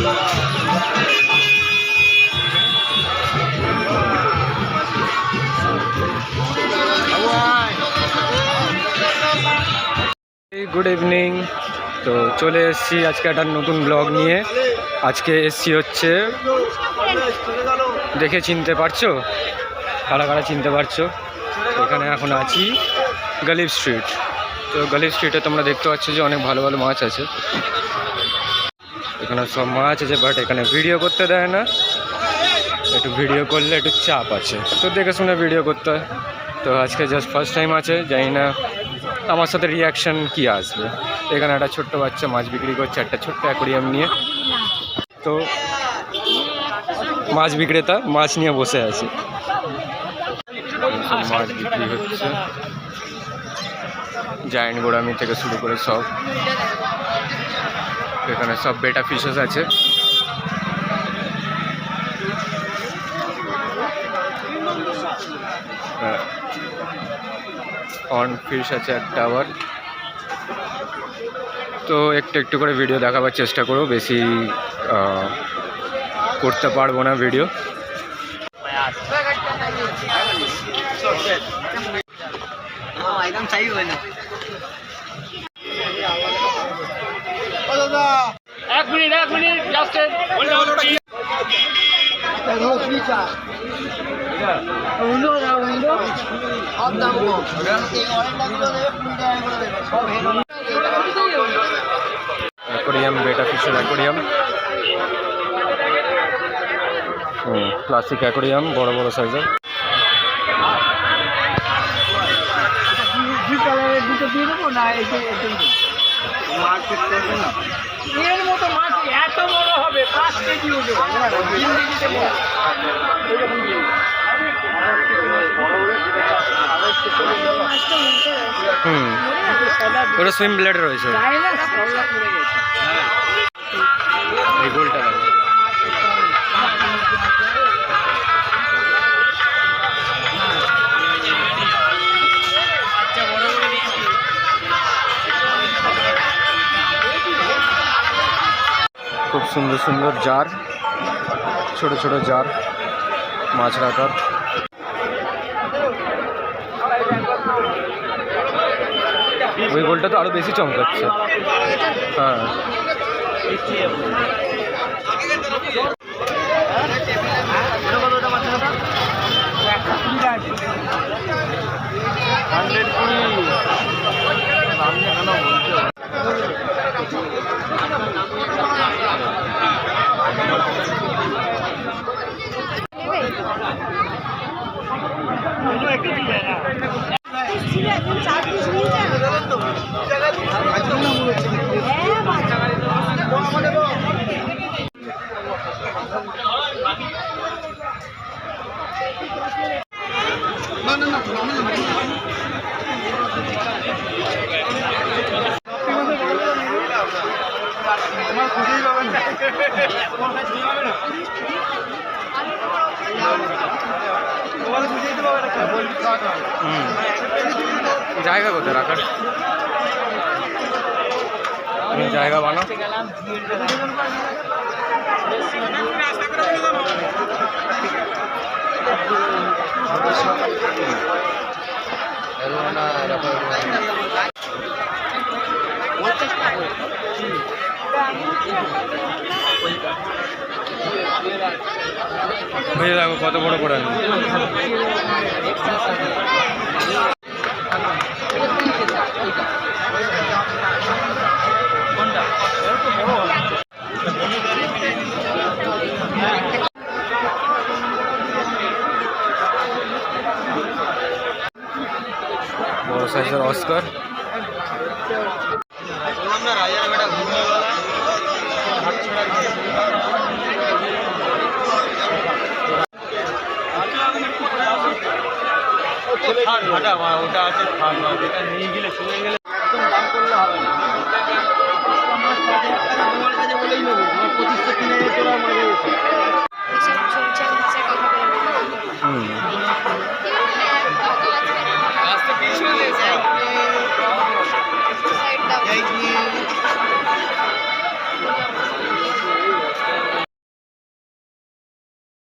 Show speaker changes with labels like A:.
A: Good evening. তো চলে এসেছি আজকে একটা নতুন ব্লগ নিয়ে। আজকে এসছি হচ্ছে, দেখে চিনতে পারছো, কারা কারা চিনতে পারছো, এখানে এখন আছি গালিব স্ট্রিট। তো গালিব স্ট্রিটে তোমরা দেখতে পাচ্ছ যে অনেক ভালো ভালো মাছ আছে। এখানে সব মাছ আছে, বাট এখানে ভিডিও করতে দেয় না। একটু ভিডিও করলে একটু চাপ আছে, তো দেখে শুনে ভিডিও করতে হয়। তো আজকে জাস্ট ফার্স্ট টাইম আছে, জানি না আমার সাথে রিয়াকশান কি আসবে। এখানে একটা ছোট্ট বাচ্চা মাছ বিক্রি করছে একটা ছোট্ট অ্যাকোরিয়াম নিয়ে। তো মাছ বিক্রেতা মাছ নিয়ে বসে আছে, মাছ বিক্রি হচ্ছে। জায়ান্ট গোড়ামি থেকে শুরু করে সব, এখানে সব বেটা ফিশেস আছে। অন ফিশ আছে একটা আবার। তো একটু একটু করে ভিডিও দেখাবার চেষ্টা করবো, বেশি করতে পারবো না ভিডিও।
B: এক মিনিট জাস্ট
A: অ্যাকোরিয়াম, বেটা ফিশের অ্যাকোরিয়াম, ক্লাসিক অ্যাকোরিয়াম, বড় বড় সাইজের।
B: দুটো দিয়ে দেবো না, এর মতো মাছ এত বড় হবে 5 কেজি ওজন।
A: ওটা সুইম ব্লেড রয়েছে, এই গোলটা খুব সুন্দর সুন্দর জার, ছোট ছোট জার মাছ রাখার। ওই গোলটা তো আরো বেশি চমকাচ্ছে। হ্যাঁ, জায়গা কোথায় রাখার, জায়গা বানাও। বুঝে দেখো কত বড় করে বড় সাইজের অস্কার। ওটা আছে, নিয়ে গেলে চলে গেলে